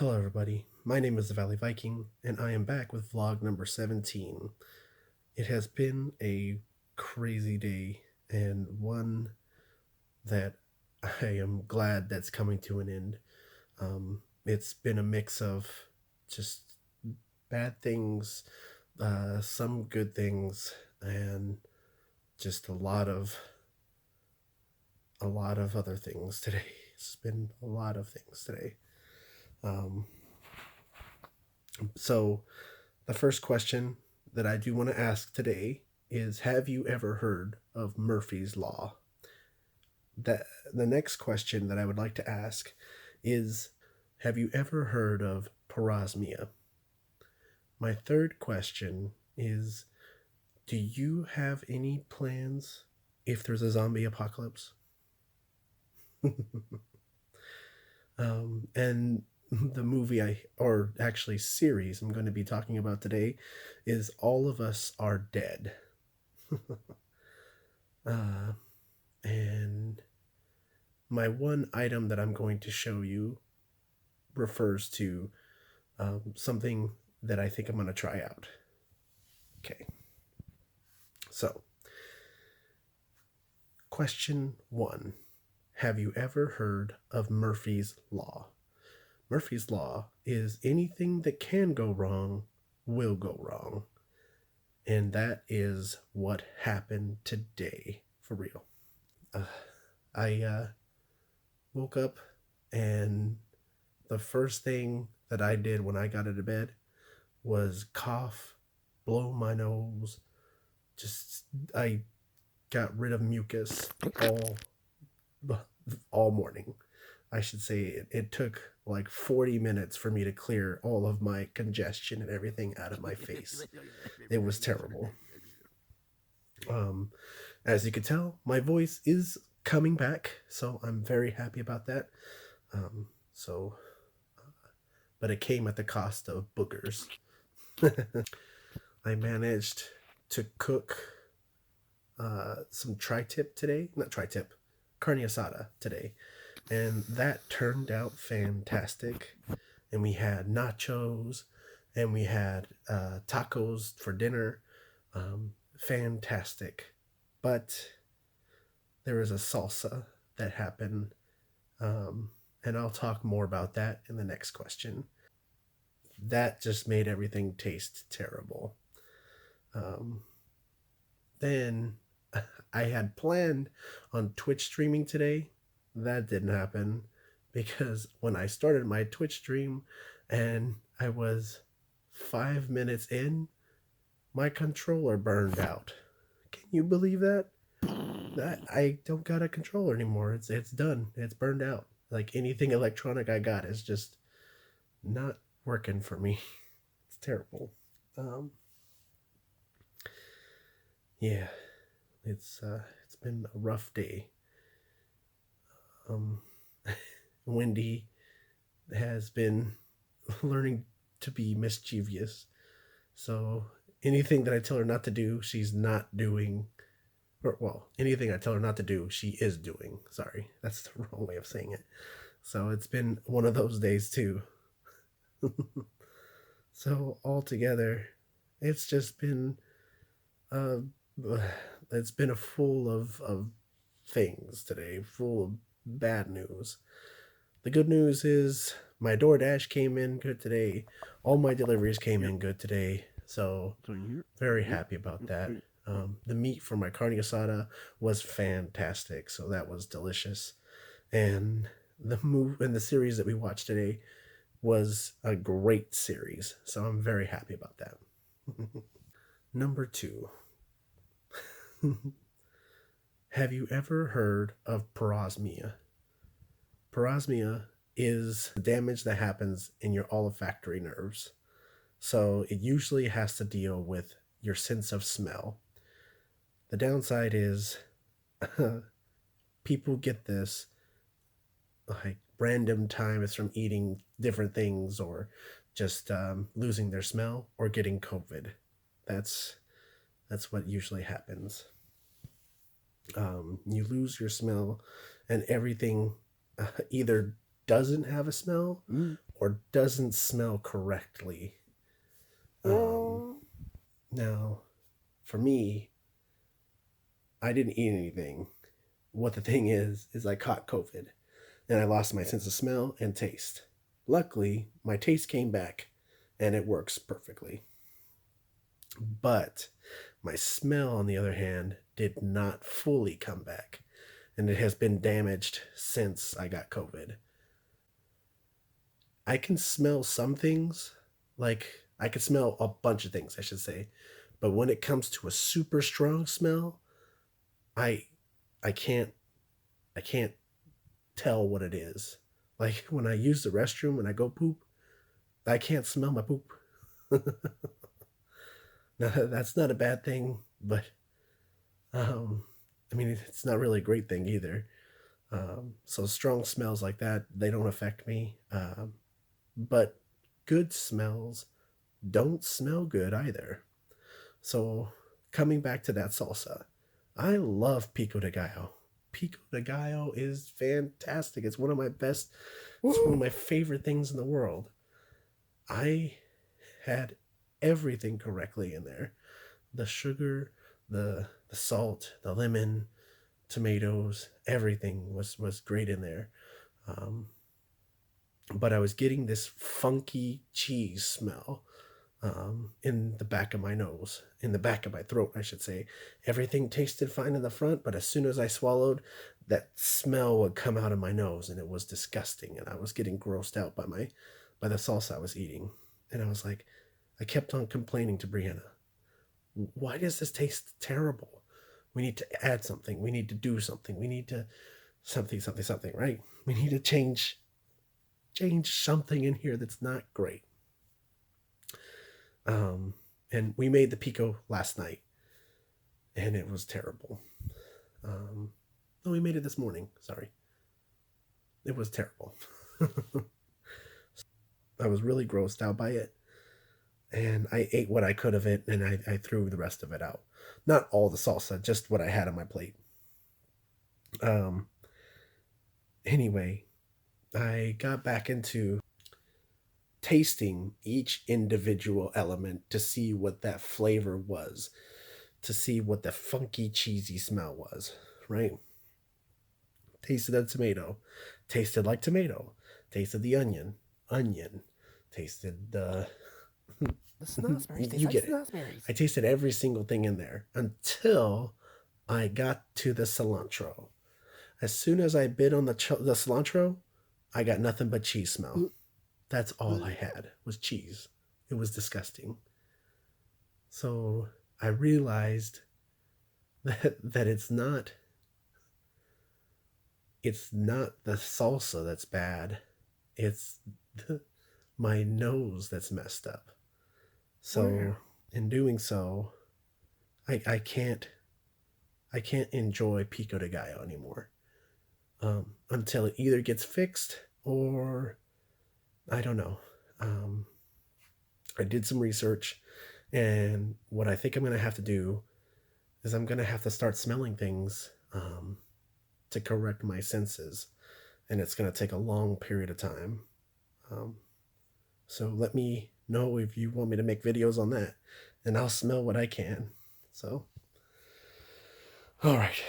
Hello everybody, my name is the Valley Viking, and I am back with vlog number 17. It has been a crazy day, and one that I am glad that's coming to an end. It's been a mix of just bad things, some good things, and just a lot of other things today. It's been a lot of things today. So the first question that I do want to ask today is, have you ever heard of Murphy's Law? The next question that I would like to ask is, have you ever heard of Parosmia? My third question is, do you have any plans if there's a zombie apocalypse? And the movie or actually series I'm going to be talking about today is All of Us Are Dead. And my one item that I'm going to show you refers to something that I think I'm going to try out. Okay. So, question 1. Have you ever heard of Murphy's Law? Murphy's Law is anything that can go wrong will go wrong. And that is what happened today, for real. I woke up, and the first thing that I did when I got out of bed was cough, blow my nose. I got rid of mucus all morning. I should say it took like 40 minutes for me to clear all of my congestion and everything out of my face. It was terrible. As you can tell, my voice is coming back, so I'm very happy about that. But it came at the cost of boogers. I managed to cook some tri-tip today. Not tri-tip, carne asada today. And that turned out fantastic. And we had nachos, and we had tacos for dinner. Fantastic. But there was a salsa that happened, and I'll talk more about that in the next question. That just made everything taste terrible. Then I had planned on Twitch streaming today. That didn't happen because when I started my Twitch stream and I was 5 minutes in, my controller burned out. Can you believe that? I don't got a controller anymore. It's done. It's burned out. Like anything electronic I got is just not working for me. It's terrible. Yeah, it's been a rough day. Wendy has been learning to be mischievous, so anything that I tell her not to do, she's not doing. Or, well, anything I tell her not to do, she is doing. Sorry, that's the wrong way of saying it. So it's been one of those days too. So altogether, it's just been it's been a full of things today, full of bad news. The good news is my DoorDash came in good today. All my deliveries came in good today. So very happy about that. The meat for my carne asada was fantastic, so that was delicious. And the series that we watched today was a great series, so I'm very happy about that. Number 2. Have you ever heard of parosmia? Parosmia is the damage that happens in your olfactory nerves. So it usually has to deal with your sense of smell. The downside is people get this like random times from eating different things, or just losing their smell, or getting COVID. That's what usually happens. You lose your smell, and everything either doesn't have a smell or doesn't smell correctly. Now, for me, I didn't eat anything. What the thing is I caught COVID and I lost my sense of smell and taste. Luckily, my taste came back and it works perfectly. But my smell, on the other hand, did not fully come back, and it has been damaged since I got COVID. I can smell some things, like I can smell a bunch of things, I should say, but when it comes to a super strong smell, I can't tell what it is. Like when I use the restroom and I go poop, I can't smell my poop. Now that's not a bad thing, but I mean it's not really a great thing either. So strong smells like that, they don't affect me. But good smells don't smell good either. So coming back to that salsa, I love pico de gallo. Pico de gallo is fantastic. It's one of my best, it's one of my favorite things in the world. I had everything correctly in there. The sugar, the salt, the lemon, tomatoes, everything was great in there. Um, but I was getting this funky cheese smell in the back of my nose, in the back of my throat, I should say. Everything tasted fine in the front, but as soon as I swallowed, that smell would come out of my nose, and it was disgusting. And I was getting grossed out by the salsa I was eating. And I was like, I kept on complaining to Brianna, why does this taste terrible? We need to add something. We need to do something. We need to something, right? We need to change something in here that's not great. And we made the pico last night, and it was terrible. No, we made it this morning. Sorry. It was terrible. I was really grossed out by it, and I ate what I could of it, and I threw the rest of it out. Not all the salsa, just what I had on my plate. Anyway, I got back into tasting each individual element to see what that flavor was, to see what the funky cheesy smell was, right? Tasted the tomato, tasted like tomato, tasted the onion, tasted the snozzberries. You get it. I tasted every single thing in there until I got to the cilantro. As soon as I bit on the cilantro, I got nothing but cheese smell. That's all I had was cheese. It was disgusting. So I realized that it's not the salsa that's bad. It's my nose that's messed up. So in doing so, I can't enjoy pico de gallo anymore until it either gets fixed or I don't know. I did some research, and what I think I'm going to have to do is I'm going to have to start smelling things to correct my senses, and it's going to take a long period of time. So let me know if you want me to make videos on that, and I'll smell what I can. So, all right.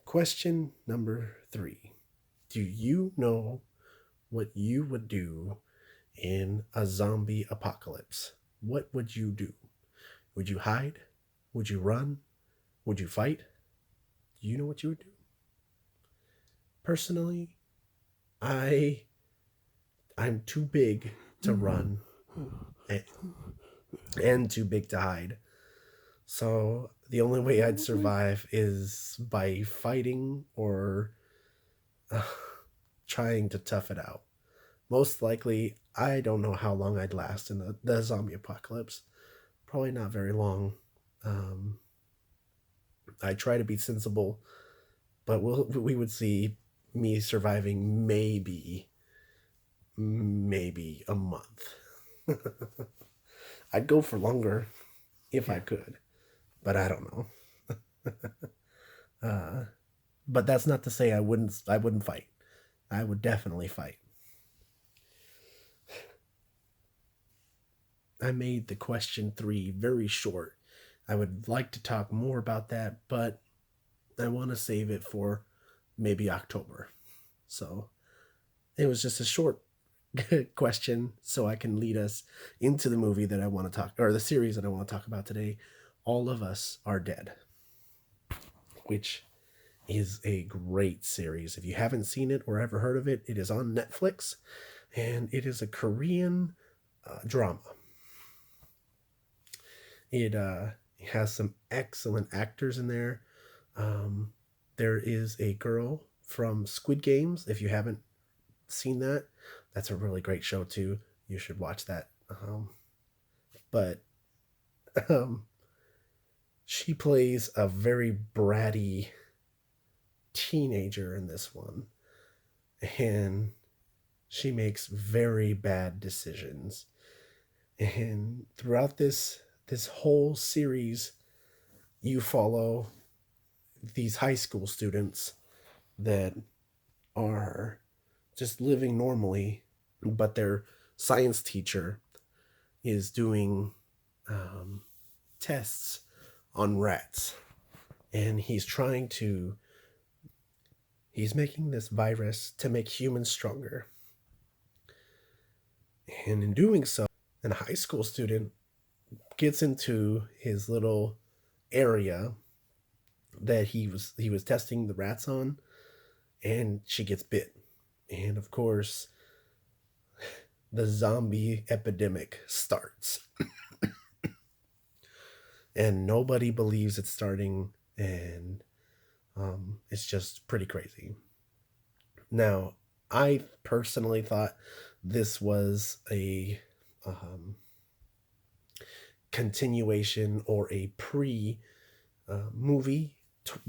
Question number 3. Do you know what you would do in a zombie apocalypse? What would you do? Would you hide? Would you run? Would you fight? Do you know what you would do? Personally, I'm too big to run and too big to hide. So the only way I'd survive is by fighting or trying to tough it out. Most likely, I don't know how long I'd last in the zombie apocalypse. Probably not very long. I try to be sensible, but we would see me surviving maybe a month. I'd go for longer if I could, but I don't know. But that's not to say I wouldn't fight. I would definitely fight. I made the question 3 very short. I would like to talk more about that, but I want to save it for maybe October. So it was just a short question so I can lead us into the movie that I want to talk, or the series that I want to talk about today. All of Us Are Dead, which is a great series. If you haven't seen it or ever heard of it, it is on Netflix, and it is a Korean drama. It has some excellent actors in there. There is a girl from Squid Games. If you haven't seen that, that's a really great show too. You should watch that. But she plays a very bratty teenager in this one, and she makes very bad decisions. And throughout this whole series, you follow these high school students that are just living normally, but their science teacher is doing tests on rats, and he's making this virus to make humans stronger. And in doing so, a high school student gets into his little area that he was testing the rats on, and she gets bit. And of course, the zombie epidemic starts. And nobody believes it's starting, and it's just pretty crazy. Now, I personally thought this was a continuation or a movie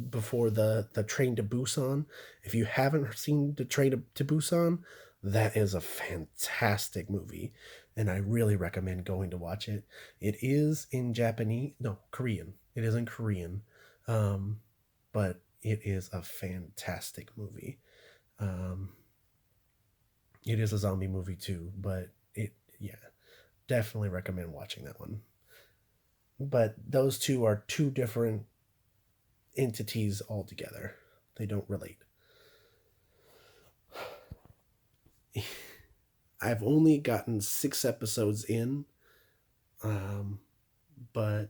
before the Train to Busan. If you haven't seen the Train to Busan, that is a fantastic movie, and I really recommend going to watch it. It is in Korean. It is in Korean, but it is a fantastic movie. It is a zombie movie too, but definitely recommend watching that one. But those two are two different entities altogether. They don't relate. I've only gotten 6 episodes in, but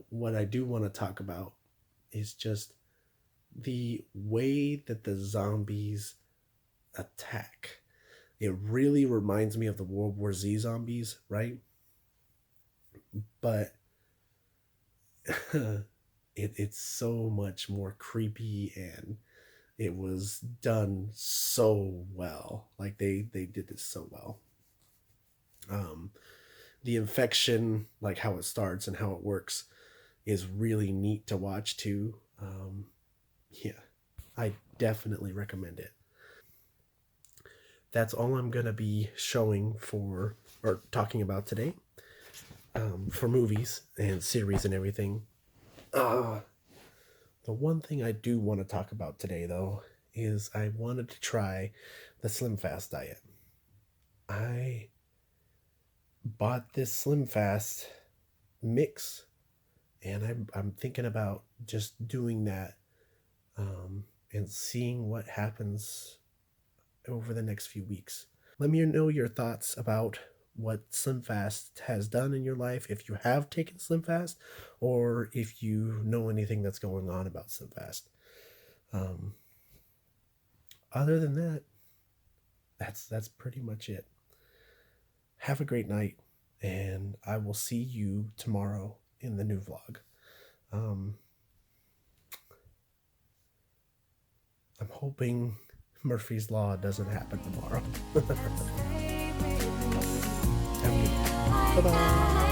what I do want to talk about is just the way that the zombies attack. It really reminds me of the World War Z zombies, right? But it's so much more creepy, and it was done so well. Like they did this so well. The infection, like how it starts and how it works, is really neat to watch too. I definitely recommend it. That's all I'm gonna be showing or talking about today, for movies and series and everything. The one thing I do want to talk about today, though, is I wanted to try the Slim Fast diet. I bought this Slim Fast mix, and I'm thinking about just doing that, and seeing what happens over the next few weeks. Let me know your thoughts about what Slim Fast has done in your life, if you have taken Slim Fast, or if you know anything that's going on about Slim Fast. Other than that, that's pretty much it. Have a great night, and I will see you tomorrow in the new vlog. I'm hoping Murphy's Law doesn't happen tomorrow. Bye-bye.